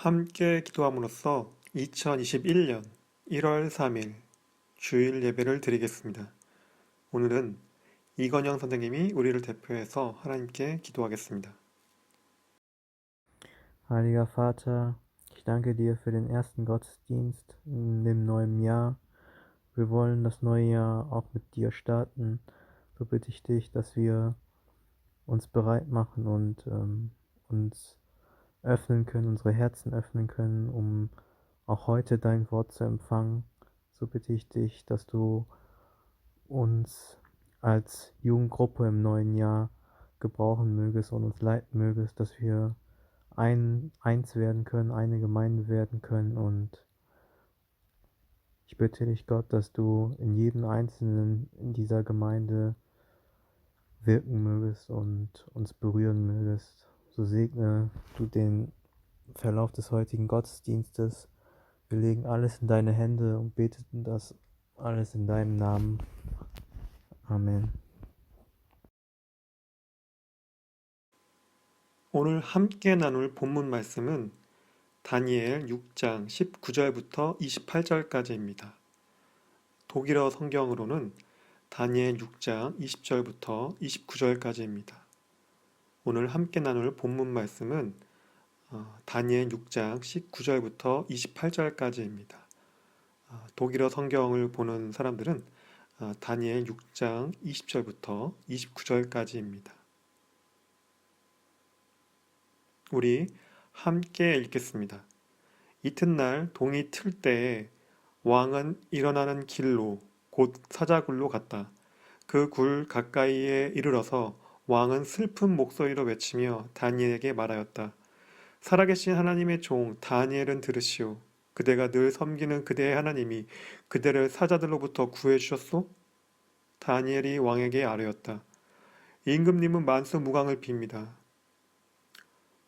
함께 기도함으로써 2021년 1월 3일 주일 예배를 드리겠습니다. 오늘은 이건영 선생님이 우리를 대표해서 하나님께 기도하겠습니다. Heiliger Vater, ich danke dir für den ersten Gottesdienst in dem neuen Jahr. Wir wollen das neue Jahr auch mit dir starten. So bitte ich dich, dass wir uns bereit machen und uns öffnen können, unsere Herzen öffnen können, um auch heute dein Wort zu empfangen. So bitte ich dich, dass du uns als Jugendgruppe im neuen Jahr gebrauchen mögest und uns leiten mögest, dass wir eins werden können, eine Gemeinde werden können. Und ich bitte dich, Gott, dass du in jedem Einzelnen in dieser Gemeinde wirken mögest und uns berühren mögest. So segne du den Verlauf des heutigen Gottesdienstes. Wir legen alles in deine Hände und beteten das alles in deinem Namen. Amen. 오늘 함께 나눌 본문 말씀은 다니엘 6장 19절부터 28절까지입니다. 독일어 성경으로는 다니엘 6장 20절부터 29절까지입니다. 오늘 함께 나눌 본문 말씀은 다니엘 6장 19절부터 28절까지입니다. 독일어 성경을 보는 사람들은 다니엘 6장 20절부터 29절까지입니다. 우리 함께 읽겠습니다. 이튿날 동이 틀 때에 왕은 일어나는 길로 곧 사자굴로 갔다. 그 굴 가까이에 이르러서 왕은 슬픈 목소리로 외치며 다니엘에게 말하였다. 살아계신 하나님의 종 다니엘은 들으시오. 그대가 늘 섬기는 그대의 하나님이 그대를 사자들로부터 구해주셨소? 다니엘이 왕에게 아뢰었다. 임금님은 만수무강을 빕니다.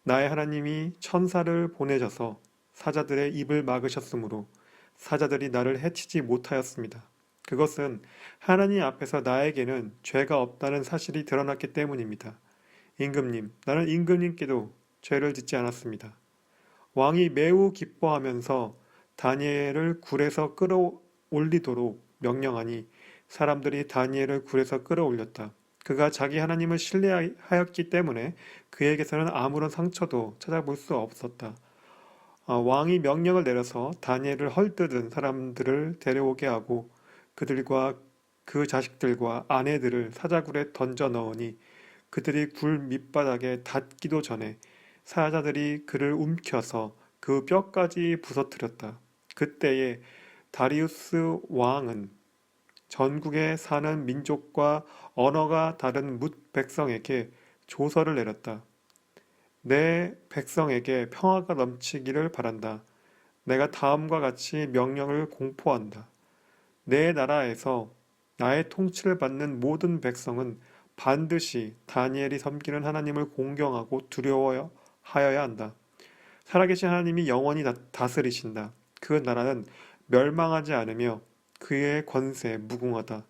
나의 하나님이 천사를 보내셔서 사자들의 입을 막으셨으므로 사자들이 나를 해치지 못하였습니다. 그것은 하나님 앞에서 나에게는 죄가 없다는 사실이 드러났기 때문입니다. 임금님, 나는 임금님께도 죄를 짓지 않았습니다. 왕이 매우 기뻐하면서 다니엘을 굴에서 끌어올리도록 명령하니 사람들이 다니엘을 굴에서 끌어올렸다. 그가 자기 하나님을 신뢰하였기 때문에 그에게서는 아무런 상처도 찾아볼 수 없었다. 왕이 명령을 내려서 다니엘을 헐뜯은 사람들을 데려오게 하고 그들과 그 자식들과 아내들을 사자굴에 던져 넣으니 그들이 굴 밑바닥에 닿기도 전에 사자들이 그를 움켜서 그 뼈까지 부서뜨렸다. 그때에 다리우스 왕은 전국에 사는 민족과 언어가 다른 뭇 백성에게 조서를 내렸다. 내 백성에게 평화가 넘치기를 바란다. 내가 다음과 같이 명령을 공포한다. 내 나라에서 나의 통치를 받는 모든 백성은 반드시 다니엘이 섬기는 하나님을 공경하고 두려워하여야 한다. 살아계신 하나님이 영원히 다스리신다. 그 나라는 멸망하지 않으며 그의 권세 무궁하다.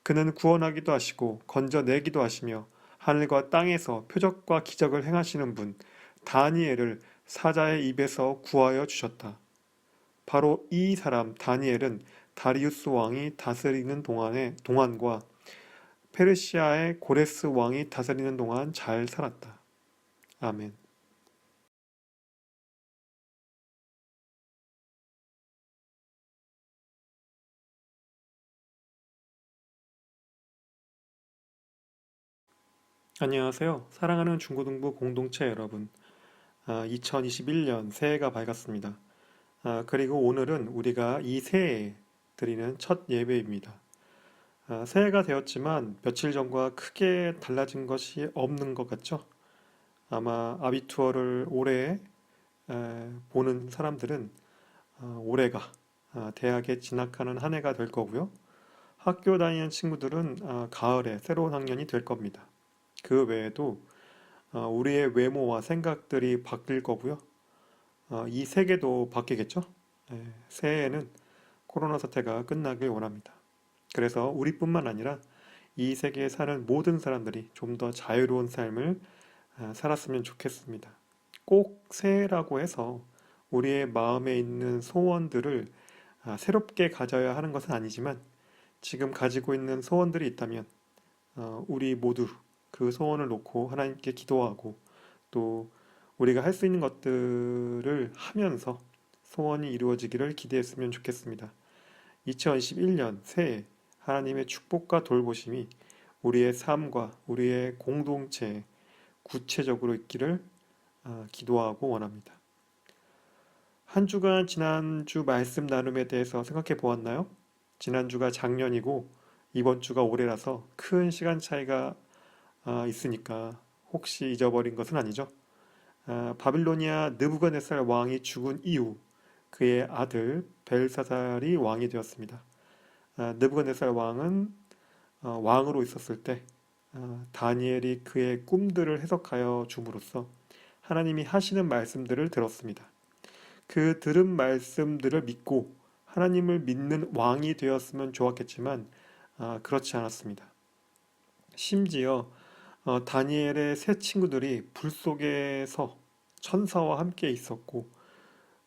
그는 구원하기도 하시고 건져내기도 하시며 하늘과 땅에서 표적과 기적을 행하시는 분 다니엘을 사자의 입에서 구하여 주셨다. 바로 이 사람 다니엘은 다리우스 왕이 다스리는 동안과 페르시아의 고레스 왕이 다스리는 동안 잘 살았다. 아멘. 안녕하세요. 사랑하는 중고등부 공동체 여러분. 2021년 새해가 밝았습니다. 그리고 오늘은 우리가 이 새해에 드리는 첫 예배입니다. 새해가 되었지만 며칠 전과 크게 달라진 것이 없는 것 같죠? 아마 아비투어를 올해 보는 사람들은 올해가 대학에 진학하는 한 해가 될 거고요. 학교 다니는 친구들은 가을에 새로운 학년이 될 겁니다. 그 외에도 우리의 외모와 생각들이 바뀔 거고요. 이 세계도 바뀌겠죠? 새해에는 코로나 사태가 끝나길 원합니다. 그래서 우리뿐만 아니라 이 세계에 사는 모든 사람들이 좀 더 자유로운 삶을 살았으면 좋겠습니다. 꼭 새해라고 해서 우리의 마음에 있는 소원들을 새롭게 가져야 하는 것은 아니지만 지금 가지고 있는 소원들이 있다면 우리 모두 그 소원을 놓고 하나님께 기도하고 또 우리가 할 수 있는 것들을 하면서 소원이 이루어지기를 기대했으면 좋겠습니다. 2021년 새해 하나님의 축복과 돌보심이 우리의 삶과 우리의 공동체에 구체적으로 있기를 기도하고 원합니다. 한 주간 지난주 말씀 나눔에 대해서 생각해 보았나요? 지난주가 작년이고 이번 주가 올해라서 큰 시간 차이가 있으니까 혹시 잊어버린 것은 아니죠? 바빌로니아 느부갓네살 왕이 죽은 이후 그의 아들 벨사살이 왕이 되었습니다. 느부갓네살 왕은 왕으로 있었을 때 다니엘이 그의 꿈들을 해석하여 줌으로써 하나님이 하시는 말씀들을 들었습니다. 그 들은 말씀들을 믿고 하나님을 믿는 왕이 되었으면 좋았겠지만 그렇지 않았습니다. 심지어 다니엘의 세 친구들이 불 속에서 천사와 함께 있었고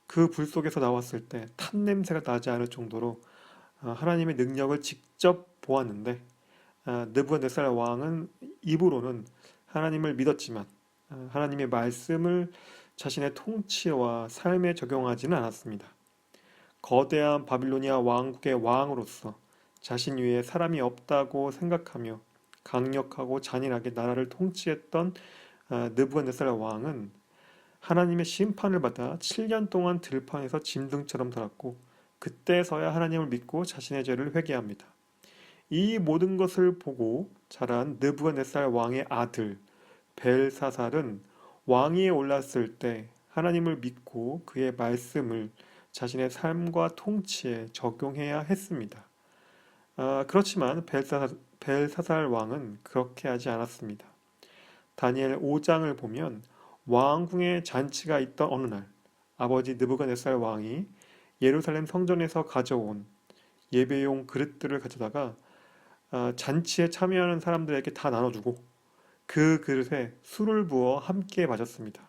그 불 속에서 나왔을 때 탄 냄새가 나지 않을 정도로 하나님의 능력을 직접 보았는데 느부갓네살 왕은 입으로는 하나님을 믿었지만 하나님의 말씀을 자신의 통치와 삶에 적용하지는 않았습니다. 거대한 바빌로니아 왕국의 왕으로서 자신 위에 사람이 없다고 생각하며 강력하고 잔인하게 나라를 통치했던 느부갓네살 왕은 하나님의 심판을 받아 7년 동안 들판에서 짐승처럼 살았고 그때서야 하나님을 믿고 자신의 죄를 회개합니다. 이 모든 것을 보고 자란 느부갓네살 왕의 아들 벨사살은 왕위에 올랐을 때 하나님을 믿고 그의 말씀을 자신의 삶과 통치에 적용해야 했습니다. 그렇지만 벨사살 왕은 그렇게 하지 않았습니다. 다니엘 5장을 보면 왕궁의 잔치가 있던 어느 날 아버지 느부갓네살 왕이 예루살렘 성전에서 가져온 예배용 그릇들을 가져다가 잔치에 참여하는 사람들에게 다 나눠주고 그 그릇에 술을 부어 함께 마셨습니다.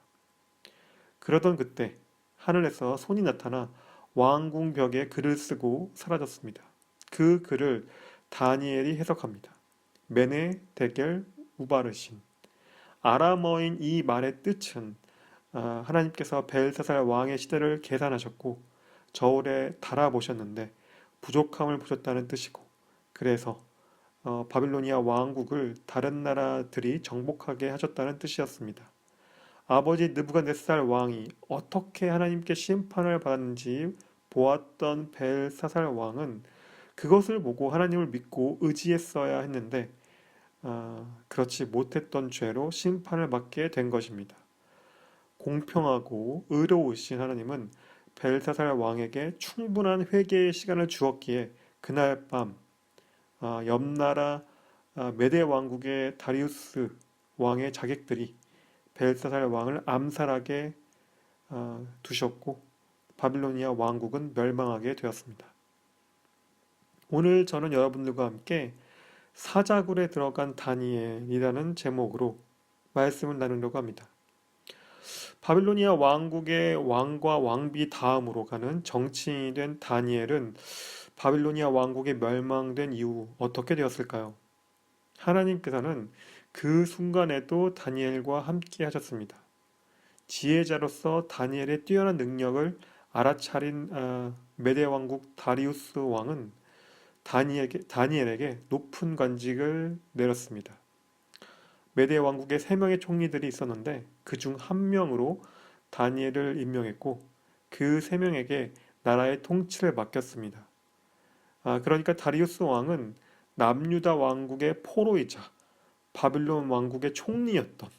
그러던 그때 하늘에서 손이 나타나 왕궁 벽에 글을 쓰고 사라졌습니다. 그 글을 다니엘이 해석합니다. 메네 데겔 우바르신. 아람어인 이 말의 뜻은 하나님께서 벨사살 왕의 시대를 계산하셨고 저울에 달아보셨는데 부족함을 보셨다는 뜻이고 그래서 바빌로니아 왕국을 다른 나라들이 정복하게 하셨다는 뜻이었습니다. 아버지 느부갓네살 왕이 어떻게 하나님께 심판을 받았는지 보았던 벨사살 왕은 그것을 보고 하나님을 믿고 의지했어야 했는데 그렇지 못했던 죄로 심판을 받게 된 것입니다. 공평하고 의로우신 하나님은 벨사살 왕에게 충분한 회개의 시간을 주었기에 그날 밤 옆나라 메데 왕국의 다리우스 왕의 자객들이 벨사살 왕을 암살하게 두셨고 바빌로니아 왕국은 멸망하게 되었습니다. 오늘 저는 여러분들과 함께 사자굴에 들어간 다니엘이라는 제목으로 말씀을 나누려고 합니다. 바빌로니아 왕국의 왕과 왕비 다음으로 가는 정치인이 된 다니엘은 바빌로니아 왕국이 멸망된 이후 어떻게 되었을까요? 하나님께서는 그 순간에도 다니엘과 함께 하셨습니다. 지혜자로서 다니엘의 뛰어난 능력을 알아차린 메데 왕국 다리우스 왕은 다니엘에게 높은 관직을 내렸습니다. 메데 왕국에 3명의 총리들이 있었는데 그중 한 명으로 다니엘을 임명했고 그 3명에게 나라의 통치를 맡겼습니다. 그러니까 다리우스 왕은 남유다 왕국의 포로이자 바빌론 왕국의 총리였던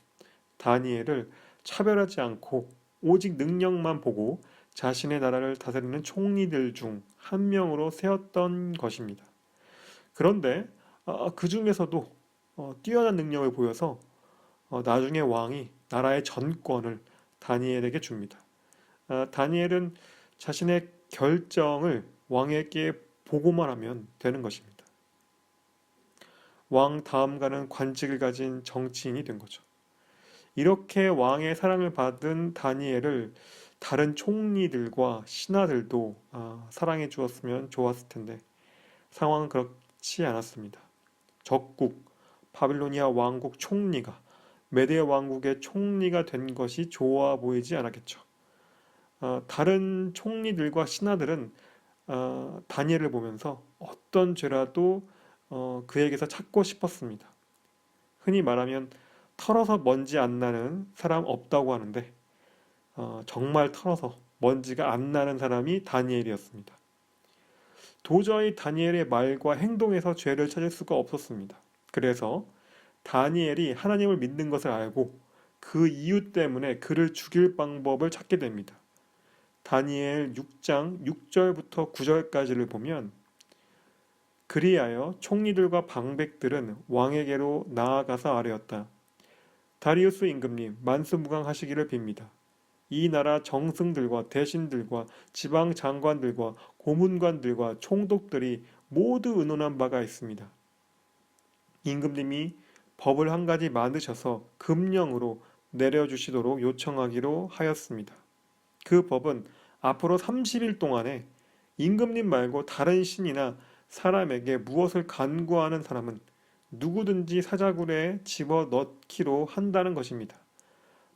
다니엘을 차별하지 않고 오직 능력만 보고 자신의 나라를 다스리는 총리들 중 한 명으로 세웠던 것입니다. 그런데 그 중에서도 뛰어난 능력을 보여서 나중에 왕이 나라의 전권을 다니엘에게 줍니다. 다니엘은 자신의 결정을 왕에게 보고만 하면 되는 것입니다. 왕 다음 가는 관직을 가진 정치인이 된 거죠. 이렇게 왕의 사랑을 받은 다니엘을 다른 총리들과 신하들도 사랑해 주었으면 좋았을 텐데 상황은 그렇지 않았습니다. 적국 바빌로니아 왕국 총리가 메데 왕국의 총리가 된 것이 좋아 보이지 않았겠죠. 다른 총리들과 신하들은 다니엘을 보면서 어떤 죄라도 그에게서 찾고 싶었습니다. 흔히 말하면 털어서 먼지 안 나는 사람 없다고 하는데 정말 털어서 먼지가 안 나는 사람이 다니엘이었습니다. 도저히 다니엘의 말과 행동에서 죄를 찾을 수가 없었습니다. 그래서 다니엘이 하나님을 믿는 것을 알고 그 이유 때문에 그를 죽일 방법을 찾게 됩니다. 다니엘 6장 6절부터 9절까지를 보면 그리하여 총리들과 방백들은 왕에게로 나아가서 아뢰었다. 다리우스 임금님 만수무강하시기를 빕니다. 이 나라 정승들과 대신들과 지방 장관들과 고문관들과 총독들이 모두 의논한 바가 있습니다. 임금님이 법을 한 가지 만드셔서 금령으로 내려주시도록 요청하기로 하였습니다. 그 법은 앞으로 30일 동안에 임금님 말고 다른 신이나 사람에게 무엇을 간구하는 사람은 누구든지 사자굴에 집어넣기로 한다는 것입니다.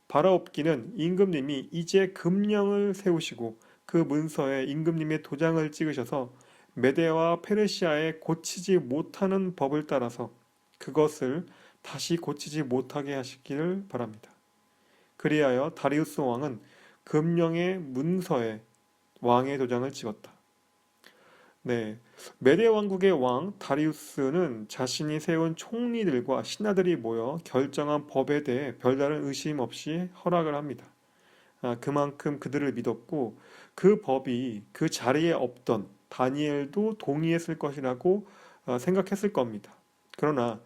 바라옵기는 임금님이 이제 금령을 세우시고 그 문서에 임금님의 도장을 찍으셔서 메데와 페르시아에 고치지 못하는 법을 따라서 그것을 다시 고치지 못하게 하시기를 바랍니다. 그리하여 다리우스 왕은 금령의 문서에 왕의 도장을 찍었다. 네, 메데 왕국의 왕 다리우스는 자신이 세운 총리들과 신하들이 모여 결정한 법에 대해 별다른 의심 없이 허락을 합니다. 그만큼 그들을 믿었고 그 법이 그 자리에 없던 다니엘도 동의했을 것이라고 생각했을 겁니다. 그러나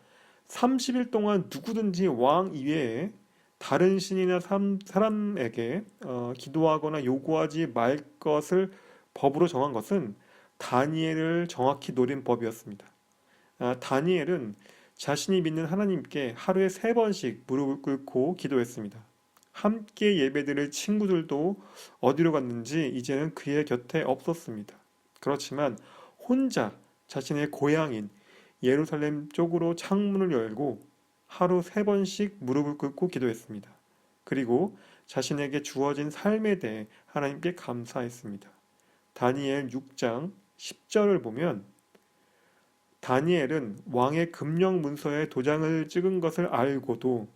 30일 동안 누구든지 왕 이외에 다른 신이나 사람에게 기도하거나 요구하지 말 것을 법으로 정한 것은 다니엘을 정확히 노린 법이었습니다. 다니엘은 자신이 믿는 하나님께 하루에 3번씩 무릎을 꿇고 기도했습니다. 함께 예배드릴 친구들도 어디로 갔는지 이제는 그의 곁에 없었습니다. 그렇지만 혼자 자신의 고향인 예루살렘 쪽으로 창문을 열고 하루 3번씩 무릎을 꿇고 기도했습니다. 그리고 자신에게 주어진 삶에 대해 하나님께 감사했습니다. 다니엘 6장 10절을 보면 다니엘은 왕의 금령 문서에 도장을 찍은 것을 알고도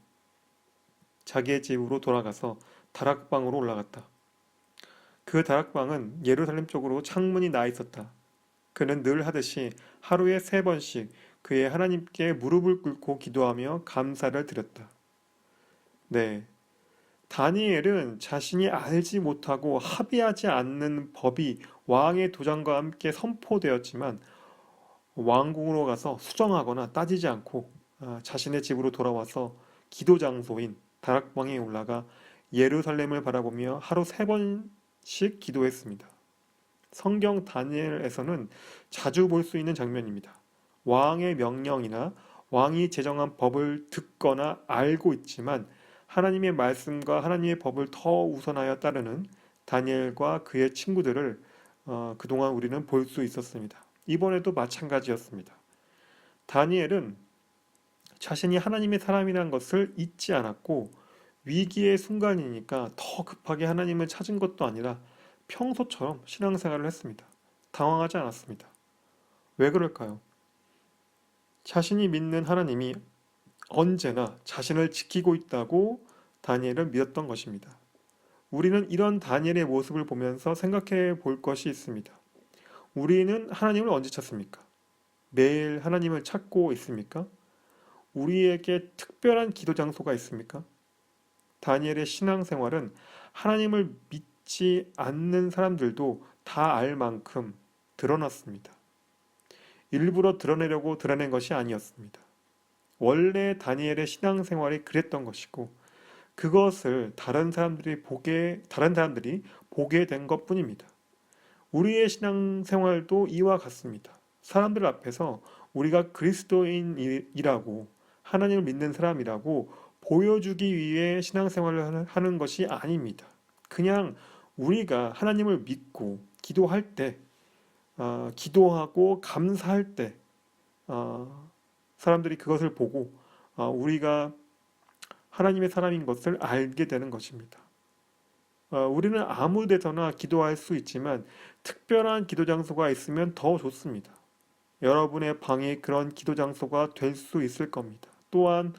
자기의 집으로 돌아가서 다락방으로 올라갔다. 그 다락방은 예루살렘 쪽으로 창문이 나 있었다. 그는 늘 하듯이 하루에 3번씩 그의 하나님께 무릎을 꿇고 기도하며 감사를 드렸다. 네, 다니엘은 자신이 알지 못하고 합의하지 않는 법이 왕의 도장과 함께 선포되었지만 왕궁으로 가서 수정하거나 따지지 않고 자신의 집으로 돌아와서 기도 장소인 다락방에 올라가 예루살렘을 바라보며 하루 3번씩 기도했습니다. 성경 다니엘에서는 자주 볼 수 있는 장면입니다. 왕의 명령이나 왕이 제정한 법을 듣거나 알고 있지만 하나님의 말씀과 하나님의 법을 더 우선하여 따르는 다니엘과 그의 친구들을 그동안 우리는 볼 수 있었습니다. 이번에도 마찬가지였습니다. 다니엘은 자신이 하나님의 사람이라는 것을 잊지 않았고 위기의 순간이니까 더 급하게 하나님을 찾은 것도 아니라 평소처럼 신앙생활을 했습니다. 당황하지 않았습니다. 왜 그럴까요? 자신이 믿는 하나님이 언제나 자신을 지키고 있다고 다니엘은 믿었던 것입니다. 우리는 이런 다니엘의 모습을 보면서 생각해 볼 것이 있습니다. 우리는 하나님을 언제 찾습니까? 매일 하나님을 찾고 있습니까? 우리에게 특별한 기도 장소가 있습니까? 다니엘의 신앙생활은 하나님을 믿지 않는 사람들도 다 알 만큼 드러났습니다. 일부러 드러내려고 드러낸 것이 아니었습니다. 원래 다니엘의 신앙생활이 그랬던 것이고 그것을 다른 사람들이 보게 된 것뿐입니다. 우리의 신앙생활도 이와 같습니다. 사람들 앞에서 우리가 그리스도인이라고 하나님을 믿는 사람이라고 보여주기 위해 신앙생활을 하는 것이 아닙니다. 그냥 우리가 하나님을 믿고 기도할 때, 기도하고 감사할 때, 사람들이 그것을 보고 우리가 하나님의 사람인 것을 알게 되는 것입니다. 우리는 아무 데서나 기도할 수 있지만 특별한 기도 장소가 있으면 더 좋습니다. 여러분의 방이 그런 기도 장소가 될 수 있을 겁니다. 또한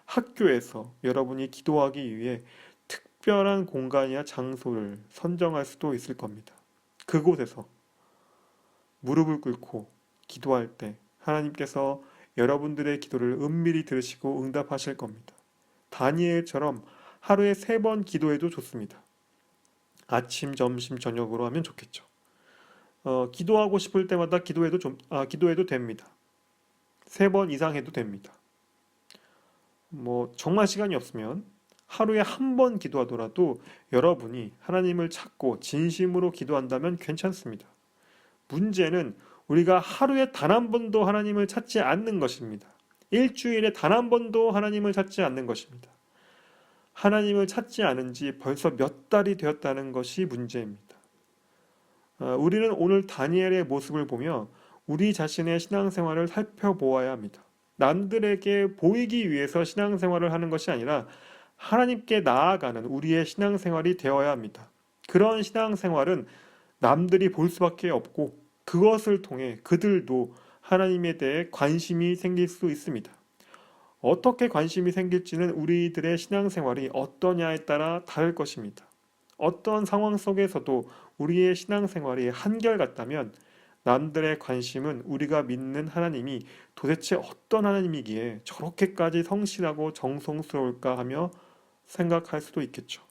학교에서 여러분이 기도하기 위해 특별한 공간이나 장소를 선정할 수도 있을 겁니다. 그곳에서 무릎을 꿇고 기도할 때 하나님께서 여러분들의 기도를 은밀히 들으시고 응답하실 겁니다. 다니엘처럼 하루에 3번 기도해도 좋습니다. 아침, 점심, 저녁으로 하면 좋겠죠. 기도하고 싶을 때마다 기도해도 됩니다. 3번 이상 해도 됩니다. 정말 시간이 없으면 하루에 1번 기도하더라도 여러분이 하나님을 찾고 진심으로 기도한다면 괜찮습니다. 문제는 우리가 하루에 단 1번도 하나님을 찾지 않는 것입니다. 일주일에 단 1번도 하나님을 찾지 않는 것입니다. 하나님을 찾지 않은 지 벌써 몇 달이 되었다는 것이 문제입니다. 우리는 오늘 다니엘의 모습을 보며 우리 자신의 신앙생활을 살펴보아야 합니다. 남들에게 보이기 위해서 신앙생활을 하는 것이 아니라 하나님께 나아가는 우리의 신앙생활이 되어야 합니다. 그런 신앙생활은 남들이 볼 수밖에 없고 그것을 통해 그들도 하나님에 대해 관심이 생길 수 있습니다. 어떻게 관심이 생길지는 우리들의 신앙생활이 어떠냐에 따라 다를 것입니다. 어떤 상황 속에서도 우리의 신앙생활이 한결같다면 남들의 관심은 우리가 믿는 하나님이 도대체 어떤 하나님이기에 저렇게까지 성실하고 정성스러울까 하며 생각할 수도 있겠죠.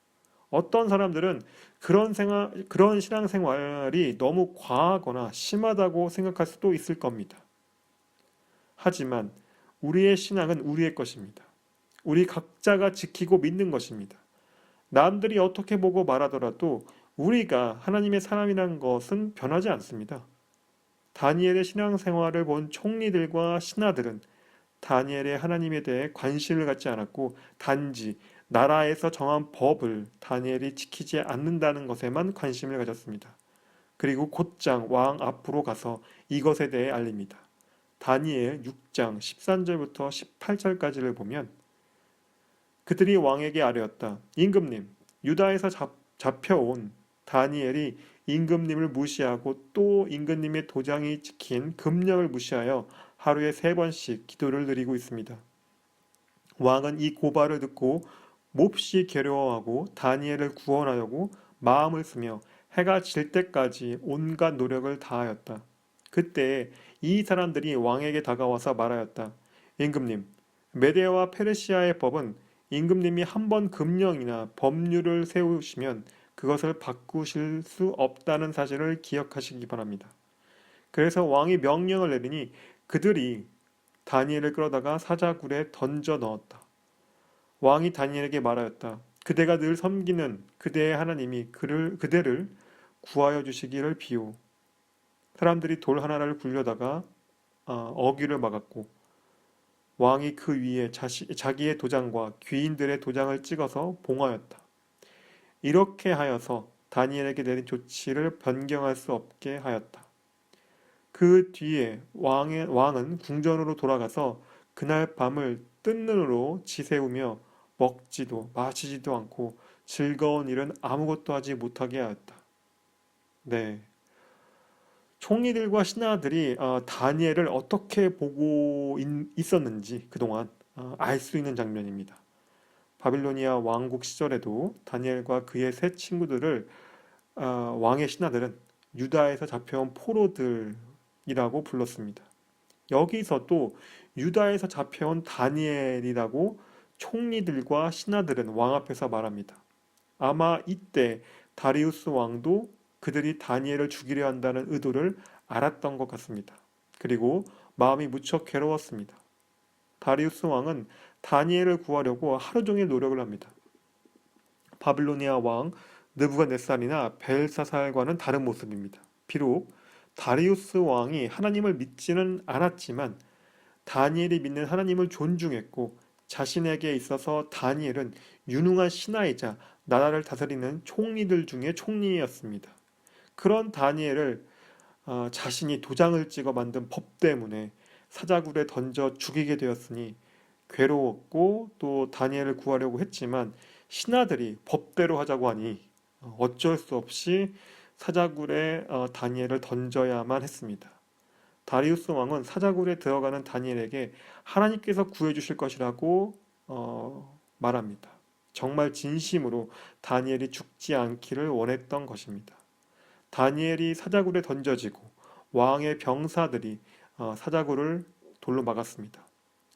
어떤 사람들은 그런 신앙생활이 너무 과하거나 심하다고 생각할 수도 있을 겁니다. 하지만 우리의 신앙은 우리의 것입니다. 우리 각자가 지키고 믿는 것입니다. 남들이 어떻게 보고 말하더라도 우리가 하나님의 사람이라는 것은 변하지 않습니다. 다니엘의 신앙생활을 본 총리들과 신하들은 다니엘의 하나님에 대해 관심을 갖지 않았고 단지 나라에서 정한 법을 다니엘이 지키지 않는다는 것에만 관심을 가졌습니다. 그리고 곧장 왕 앞으로 가서 이것에 대해 알립니다. 다니엘 6장 13절부터 18절까지를 보면 그들이 왕에게 아뢰었다. 임금님, 유다에서 잡혀온 다니엘이 임금님을 무시하고 또 임금님의 도장이 찍힌 금령을 무시하여 하루에 3번씩 기도를 드리고 있습니다. 왕은 이 고발을 듣고 몹시 괴로워하고 다니엘을 구원하려고 마음을 쓰며 해가 질 때까지 온갖 노력을 다하였다. 그때 이 사람들이 왕에게 다가와서 말하였다. 임금님, 메데와 페르시아의 법은 임금님이 한 번 금령이나 법률을 세우시면 그것을 바꾸실 수 없다는 사실을 기억하시기 바랍니다. 그래서 왕이 명령을 내리니 그들이 다니엘을 끌어다가 사자굴에 던져 넣었다. 왕이 다니엘에게 말하였다. 그대가 늘 섬기는 그대의 하나님이 그대를 구하여 주시기를 비오. 사람들이 돌 하나를 굴려다가 어귀를 막았고 왕이 그 위에 자기의 도장과 귀인들의 도장을 찍어서 봉하였다. 이렇게 하여서 다니엘에게 내린 조치를 변경할 수 없게 하였다. 그 뒤에 왕은 궁전으로 돌아가서 그날 밤을 뜬 눈으로 지새우며 먹지도 마시지도 않고 즐거운 일은 아무것도 하지 못하게 하였다. 네. 총리들과 신하들이 다니엘을 어떻게 보고 있었는지 그동안 알 수 있는 장면입니다. 바빌로니아 왕국 시절에도 다니엘과 그의 세 친구들을 왕의 신하들은 유다에서 잡혀온 포로들이라고 불렀습니다. 여기서도 유다에서 잡혀온 다니엘이라고 총리들과 신하들은 왕 앞에서 말합니다. 아마 이때 다리우스 왕도 그들이 다니엘을 죽이려 한다는 의도를 알았던 것 같습니다. 그리고 마음이 무척 괴로웠습니다. 다리우스 왕은 다니엘을 구하려고 하루 종일 노력을 합니다. 바빌로니아 왕 느부갓네살이나 벨사살과는 다른 모습입니다. 비록 다리우스 왕이 하나님을 믿지는 않았지만 다니엘이 믿는 하나님을 존중했고 자신에게 있어서 다니엘은 유능한 신하이자 나라를 다스리는 총리들 중에 총리였습니다. 그런 다니엘을 자신이 도장을 찍어 만든 법 때문에 사자굴에 던져 죽이게 되었으니 괴로웠고 또 다니엘을 구하려고 했지만 신하들이 법대로 하자고 하니 어쩔 수 없이 사자굴에 다니엘을 던져야만 했습니다. 다리우스 왕은 사자굴에 들어가는 다니엘에게 하나님께서 구해주실 것이라고 말합니다. 정말 진심으로 다니엘이 죽지 않기를 원했던 것입니다. 다니엘이 사자굴에 던져지고 왕의 병사들이 사자굴을 돌로 막았습니다.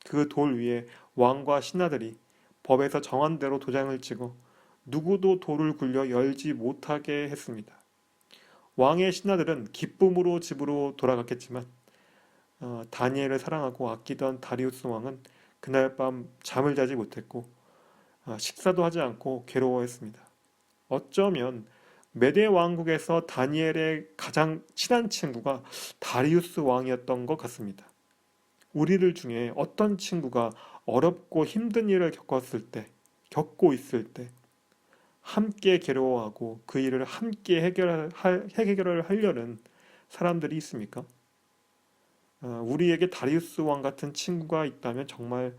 그 돌 위에 왕과 신하들이 법에서 정한 대로 도장을 찍어 누구도 돌을 굴려 열지 못하게 했습니다. 왕의 신하들은 기쁨으로 집으로 돌아갔겠지만 다니엘을 사랑하고 아끼던 다리우스 왕은 그날 밤 잠을 자지 못했고 식사도 하지 않고 괴로워했습니다. 어쩌면 메데 왕국에서 다니엘의 가장 친한 친구가 다리우스 왕이었던 것 같습니다. 우리들 중에 어떤 친구가 어렵고 힘든 일을 겪고 있을 때 함께 괴로워하고 그 일을 함께 해결을 하려는 사람들이 있습니까? 우리에게 다리우스 왕 같은 친구가 있다면 정말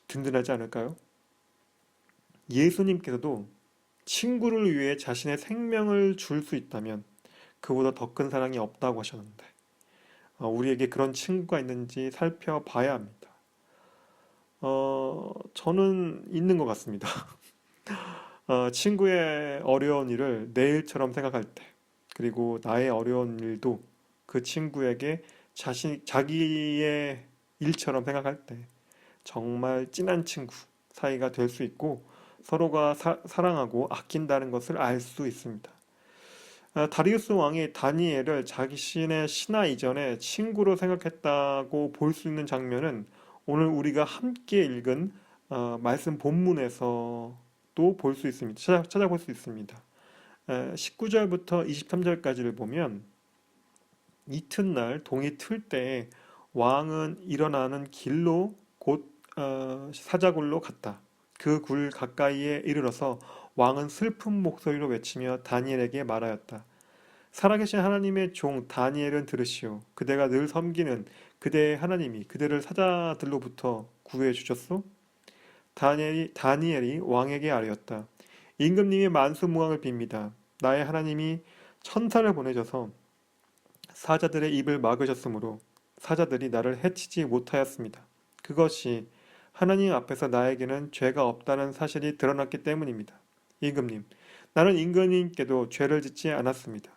든든하지 않을까요? 예수님께서도 친구를 위해 자신의 생명을 줄 수 있다면 그보다 더 큰 사랑이 없다고 하셨는데 우리에게 그런 친구가 있는지 살펴봐야 합니다. 저는 있는 것 같습니다. 친구의 어려운 일을 내 일처럼 생각할 때, 그리고 나의 어려운 일도 그 친구에게 자기의 일처럼 생각할 때, 정말 진한 친구 사이가 될 수 있고, 서로가 사랑하고 아낀다는 것을 알 수 있습니다. 다리우스 왕이 다니엘을 자신의 신하 이전에 친구로 생각했다고 볼 수 있는 장면은 오늘 우리가 함께 읽은 말씀 본문에서도 볼 수 있습니다. 찾아볼 수 있습니다. 19절부터 23절까지를 보면 이튿날 동이 틀 때에 왕은 일어나는 길로 곧 사자굴로 갔다. 그 굴 가까이에 이르러서 왕은 슬픈 목소리로 외치며 다니엘에게 말하였다. 살아계신 하나님의 종 다니엘은 들으시오. 그대가 늘 섬기는 그대의 하나님이 그대를 사자들로부터 구해 주셨소? 다니엘이 왕에게 아뢰었다. 임금님이 만수무강을 빕니다. 나의 하나님이 천사를 보내셔서 사자들의 입을 막으셨으므로 사자들이 나를 해치지 못하였습니다. 그것이 하나님 앞에서 나에게는 죄가 없다는 사실이 드러났기 때문입니다. 임금님, 나는 임금님께도 죄를 짓지 않았습니다.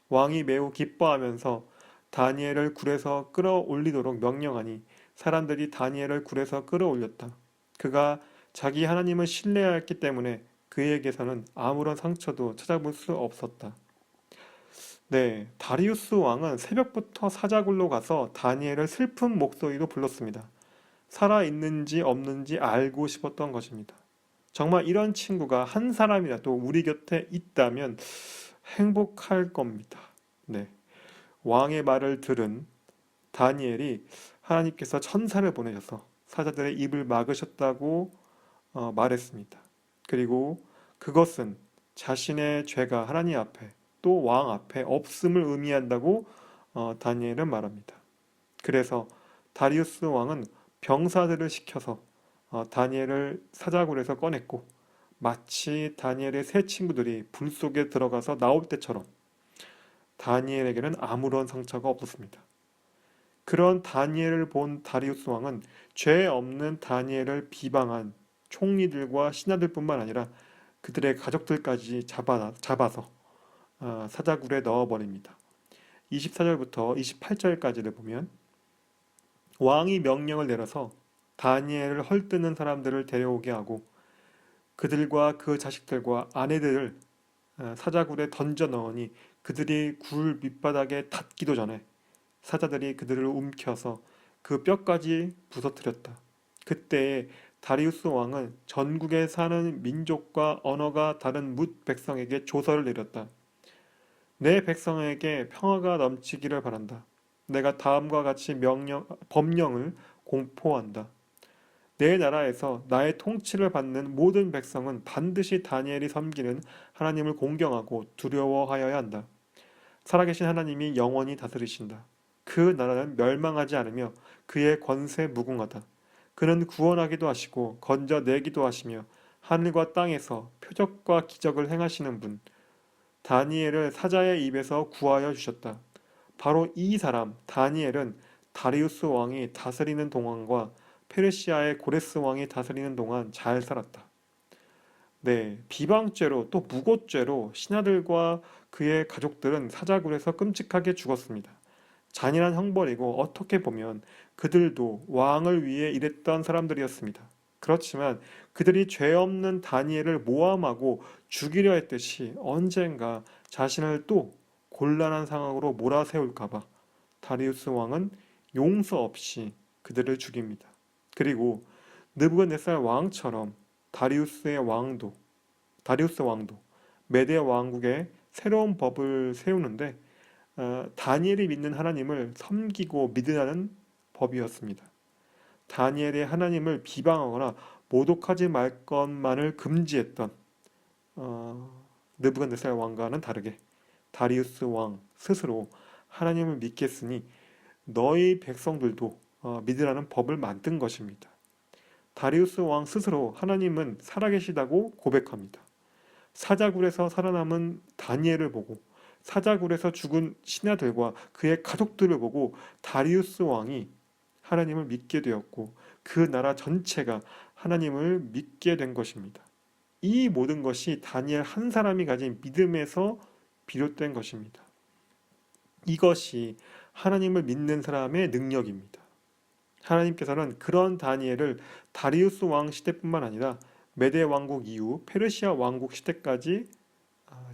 왕이 매우 기뻐하면서 다니엘을 굴에서 끌어올리도록 명령하니 사람들이 다니엘을 굴에서 끌어올렸다. 그가 자기 하나님을 신뢰하였기 때문에 그에게서는 아무런 상처도 찾아볼 수 없었다. 네, 다리우스 왕은 새벽부터 사자굴로 가서 다니엘을 슬픈 목소리로 불렀습니다. 살아있는지 없는지 알고 싶었던 것입니다. 정말 이런 친구가 한 사람이라도 우리 곁에 있다면 행복할 겁니다. 네. 왕의 말을 들은 다니엘이 하나님께서 천사를 보내셔서 사자들의 입을 막으셨다고 말했습니다. 그리고 그것은 자신의 죄가 하나님 앞에 또 왕 앞에 없음을 의미한다고 다니엘은 말합니다. 그래서 다리우스 왕은 병사들을 시켜서 다니엘을 사자굴에서 꺼냈고 마치 다니엘의 세 친구들이 불 속에 들어가서 나올 때처럼 다니엘에게는 아무런 상처가 없었습니다. 그런 다니엘을 본 다리우스 왕은 죄 없는 다니엘을 비방한 총리들과 신하들뿐만 아니라 그들의 가족들까지 잡아서 사자굴에 넣어버립니다. 24절부터 28절까지를 보면 왕이 명령을 내려서 다니엘을 헐뜯는 사람들을 데려오게 하고 그들과 그 자식들과 아내들을 사자굴에 던져 넣으니 그들이 굴 밑바닥에 닿기도 전에 사자들이 그들을 움켜서 그 뼈까지 부서뜨렸다. 그때 다리우스 왕은 전국에 사는 민족과 언어가 다른 뭇 백성에게 조서를 내렸다. 내 백성에게 평화가 넘치기를 바란다. 내가 다음과 같이 법령을 공포한다. 내 나라에서 나의 통치를 받는 모든 백성은 반드시 다니엘이 섬기는 하나님을 공경하고 두려워하여야 한다. 살아계신 하나님이 영원히 다스리신다. 그 나라는 멸망하지 않으며 그의 권세 무궁하다. 그는 구원하기도 하시고 건져내기도 하시며 하늘과 땅에서 표적과 기적을 행하시는 분, 다니엘을 사자의 입에서 구하여 주셨다. 바로 이 사람 다니엘은 다리우스 왕이 다스리는 동안과 페르시아의 고레스 왕이 다스리는 동안 잘 살았다. 네, 비방죄로 또 무고죄로 신하들과 그의 가족들은 사자굴에서 끔찍하게 죽었습니다. 잔인한 형벌이고 어떻게 보면 그들도 왕을 위해 일했던 사람들이었습니다. 그렇지만 그들이 죄 없는 다니엘을 모함하고 죽이려 했듯이 언젠가 자신을 또 곤란한 상황으로 몰아세울까봐 다리우스 왕은 용서 없이 그들을 죽입니다. 그리고 느부갓네살 왕처럼 다리우스 왕도 메데 왕국에 새로운 법을 세우는데 다니엘이 믿는 하나님을 섬기고 믿으라는 법이었습니다. 다니엘이 하나님을 비방하거나 모독하지 말 것만을 금지했던 느부갓네살 왕과는 다르게 다리우스 왕 스스로 하나님을 믿겠으니 너희 백성들도 믿으라는 법을 만든 것입니다. 다리우스 왕 스스로 하나님은 살아계시다고 고백합니다. 사자굴에서 살아남은 다니엘을 보고 사자굴에서 죽은 신하들과 그의 가족들을 보고 다리우스 왕이 하나님을 믿게 되었고 그 나라 전체가 하나님을 믿게 된 것입니다. 이 모든 것이 다니엘 한 사람이 가진 믿음에서 비롯된 것입니다. 이것이 하나님을 믿는 사람의 능력입니다. 하나님께서는 그런 다니엘을 다리우스 왕 시대뿐만 아니라 메데 왕국 이후 페르시아 왕국 시대까지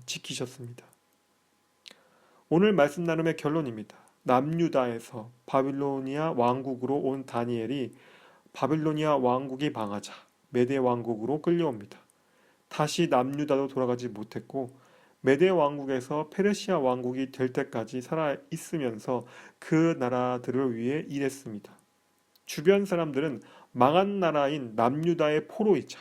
지키셨습니다. 오늘 말씀 나눔의 결론입니다. 남유다에서 바빌로니아 왕국으로 온 다니엘이 바빌로니아 왕국이 망하자 메데 왕국으로 끌려옵니다. 다시 남유다로 돌아가지 못했고 메데 왕국에서 페르시아 왕국이 될 때까지 살아 있으면서 그 나라들을 위해 일했습니다. 주변 사람들은 망한 나라인 남유다의 포로이자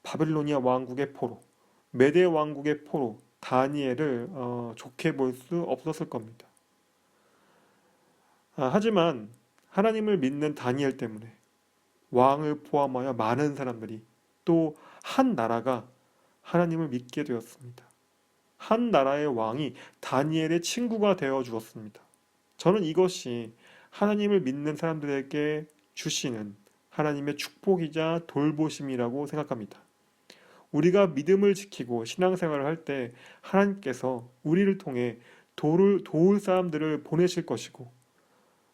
바빌로니아 왕국의 포로, 메데 왕국의 포로 다니엘을 좋게 볼 수 없었을 겁니다. 하지만 하나님을 믿는 다니엘 때문에 왕을 포함하여 많은 사람들이 또 한 나라가 하나님을 믿게 되었습니다. 한 나라의 왕이 다니엘의 친구가 되어 주었습니다. 저는 이것이 하나님을 믿는 사람들에게 주시는 하나님의 축복이자 돌보심이라고 생각합니다. 우리가 믿음을 지키고 신앙생활을 할 때 하나님께서 우리를 통해 도울 사람들을 보내실 것이고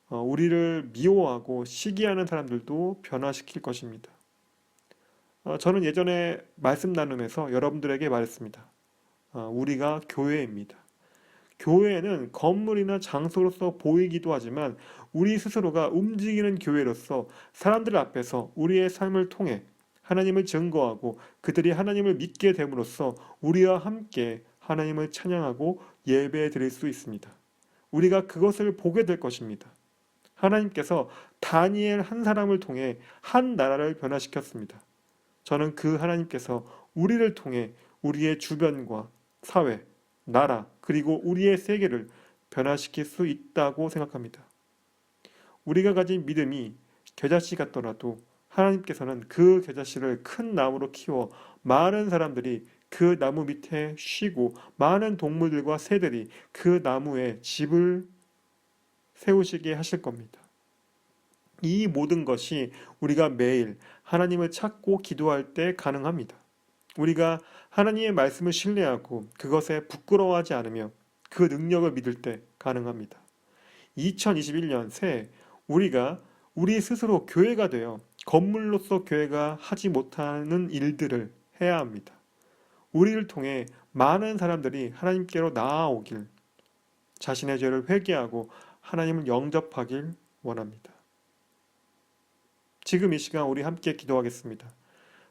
우리를 미워하고 시기하는 사람들도 변화시킬 것입니다. 저는 예전에 말씀 나눔에서 여러분들에게 말했습니다. 우리가 교회입니다. 교회는 건물이나 장소로서 보이기도 하지만 우리 스스로가 움직이는 교회로서 사람들 앞에서 우리의 삶을 통해 하나님을 증거하고 그들이 하나님을 믿게 됨으로써 우리와 함께 하나님을 찬양하고 예배 드릴 수 있습니다. 우리가 그것을 보게 될 것입니다. 하나님께서 다니엘 한 사람을 통해 한 나라를 변화시켰습니다. 저는 그 하나님께서 우리를 통해 우리의 주변과 사회, 나라, 그리고 우리의 세계를 변화시킬 수 있다고 생각합니다. 우리가 가진 믿음이 겨자씨 같더라도 하나님께서는 그 겨자씨를 큰 나무로 키워 많은 사람들이 그 나무 밑에 쉬고 많은 동물들과 새들이 그 나무에 집을 세우시게 하실 겁니다. 이 모든 것이 우리가 매일 하나님을 찾고 기도할 때 가능합니다. 우리가 하나님의 말씀을 신뢰하고 그것에 부끄러워하지 않으며 그 능력을 믿을 때 가능합니다. 2021년 새해 우리가 우리 스스로 교회가 되어 건물로서 교회가 하지 못하는 일들을 해야 합니다. 우리를 통해 많은 사람들이 하나님께로 나아오길, 자신의 죄를 회개하고 하나님을 영접하길 원합니다. 지금 이 시간 우리 함께 기도하겠습니다.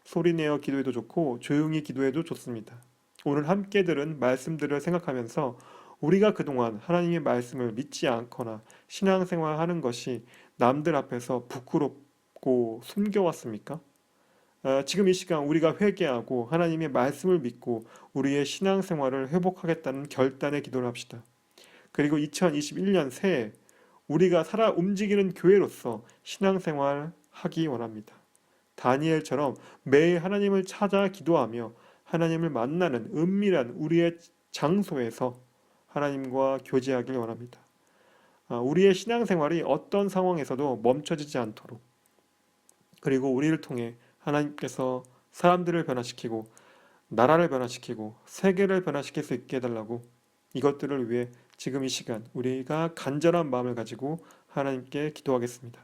소리내어 기도해도 좋고 조용히 기도해도 좋습니다. 오늘 함께 들은 말씀들을 생각하면서 우리가 그동안 하나님의 말씀을 믿지 않거나 신앙생활하는 것이 남들 앞에서 부끄럽고 덮고 숨겨왔습니까? 지금 이 시간 우리가 회개하고 하나님의 말씀을 믿고 우리의 신앙생활을 회복하겠다는 결단의 기도를 합시다. 그리고 2021년 새해 우리가 살아 움직이는 교회로서 신앙생활 하기 원합니다. 다니엘처럼 매일 하나님을 찾아 기도하며 하나님을 만나는 은밀한 우리의 장소에서 하나님과 교제하길 원합니다. 우리의 신앙생활이 어떤 상황에서도 멈춰지지 않도록, 그리고 우리를 통해 하나님께서 사람들을 변화시키고 나라를 변화시키고 세계를 변화시킬 수 있게 해달라고, 이것들을 위해 지금 이 시간 우리가 간절한 마음을 가지고 하나님께 기도하겠습니다.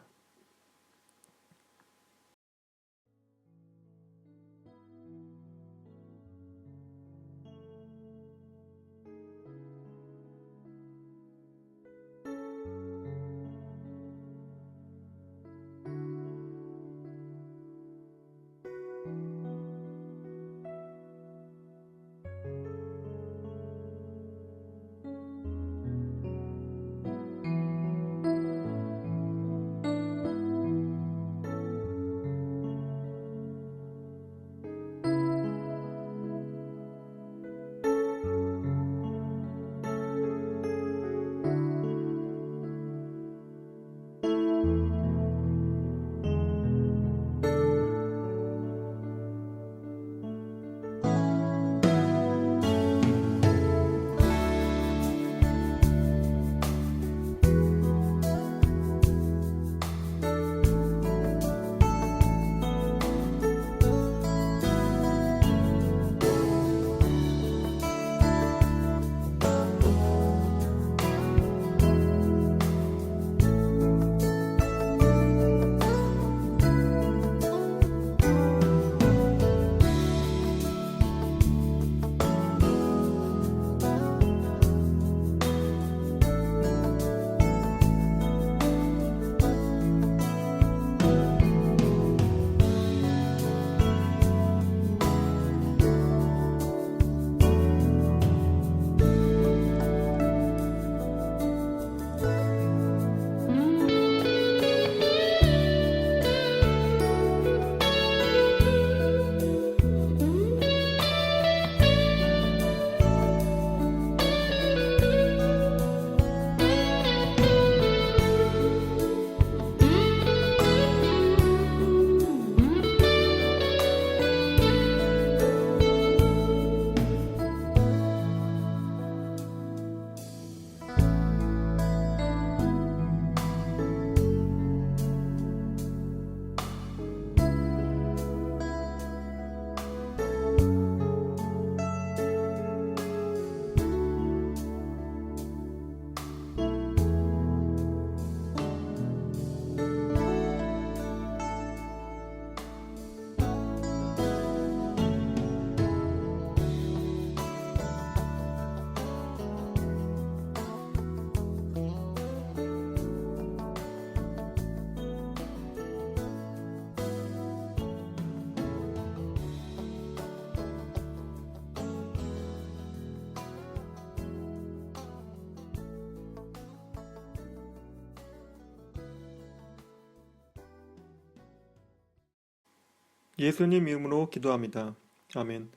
예수님 이름으로 기도합니다. 아멘.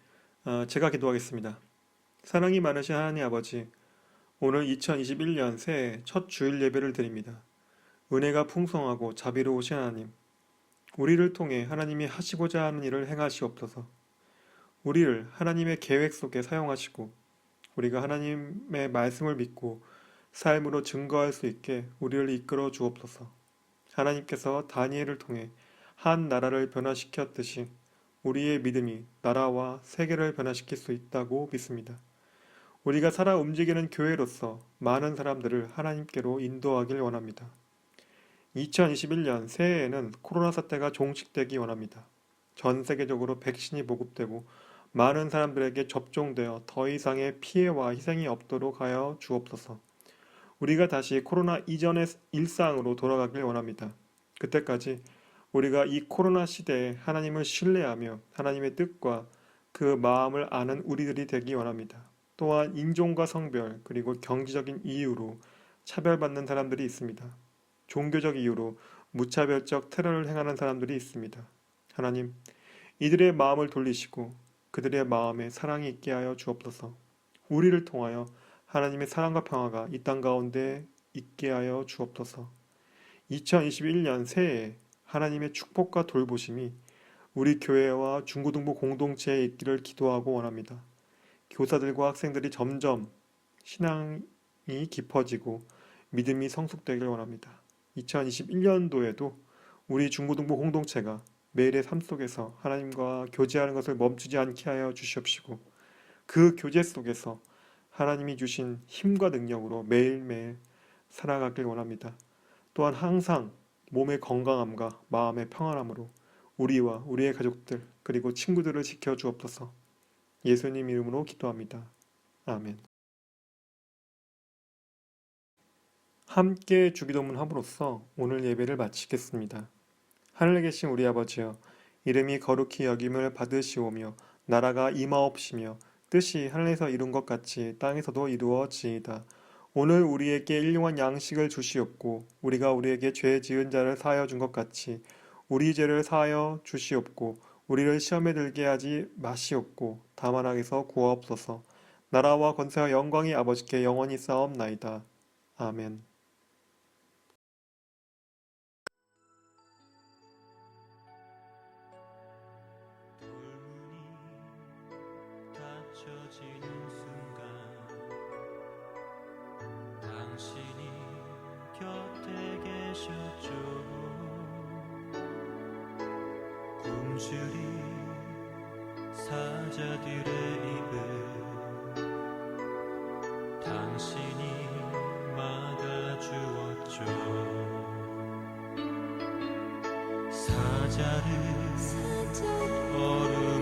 제가 기도하겠습니다. 사랑이 많으신 하나님 아버지, 오늘 2021년 새해 첫 주일 예배를 드립니다. 은혜가 풍성하고 자비로우신 하나님, 우리를 통해 하나님이 하시고자 하는 일을 행하시옵소서. 우리를 하나님의 계획 속에 사용하시고 우리가 하나님의 말씀을 믿고 삶으로 증거할 수 있게 우리를 이끌어 주옵소서. 하나님께서 다니엘을 통해 한 나라를 변화시켰듯이 우리의 믿음이 나라와 세계를 변화시킬 수 있다고 믿습니다. 우리가 살아 움직이는 교회로서 많은 사람들을 하나님께로 인도하길 원합니다. 2021년 새해에는 코로나 사태가 종식되기 원합니다. 전 세계적으로 백신이 보급되고 많은 사람들에게 접종되어 더 이상의 피해와 희생이 없도록 하여 주옵소서. 우리가 다시 코로나 이전의 일상으로 돌아가길 원합니다. 그때까지 우리가 이 코로나 시대에 하나님을 신뢰하며 하나님의 뜻과 그 마음을 아는 우리들이 되기 원합니다. 또한 인종과 성별 그리고 경제적인 이유로 차별받는 사람들이 있습니다. 종교적 이유로 무차별적 테러를 행하는 사람들이 있습니다. 하나님, 이들의 마음을 돌리시고 그들의 마음에 사랑이 있게 하여 주옵소서. 우리를 통하여 하나님의 사랑과 평화가 이 땅 가운데 있게 하여 주옵소서. 2021년 새해에 하나님의 축복과 돌보심이 우리 교회와 중고등부 공동체에 있기를 기도하고 원합니다. 교사들과 학생들이 점점 신앙이 깊어지고 믿음이 성숙되길 원합니다. 2021년도에도 우리 중고등부 공동체가 매일의 삶 속에서 하나님과 교제하는 것을 멈추지 않게 하여 주시옵시고 그 교제 속에서 하나님이 주신 힘과 능력으로 매일매일 살아가길 원합니다. 또한 항상 몸의 건강함과 마음의 평안함으로 우리와 우리의 가족들 그리고 친구들을 지켜 주옵소서. 예수님 이름으로 기도합니다. 아멘. 함께 주기도문 함으로써 오늘 예배를 마치겠습니다. 하늘에 계신 우리 아버지여, 이름이 거룩히 여김을 받으시오며 나라가 임하옵시며 뜻이 하늘에서 이룬 것 같이 땅에서도 이루어지이다. 오늘 우리에게 일용할 양식을 주시옵고 우리가 우리에게 죄 지은 자를 사하여 준 것 같이 우리 죄를 사하여 주시옵고 우리를 시험에 들게 하지 마시옵고 다만 악에서 구하옵소서. 나라와 권세와 영광이 아버지께 영원히 쌓옵나이다. 아멘. 돌문이 닫혀지는 순간 당신이 곁에 계셨죠. 굶주린 사자들의 입을 당신이 막아주었죠. 사자를 얼음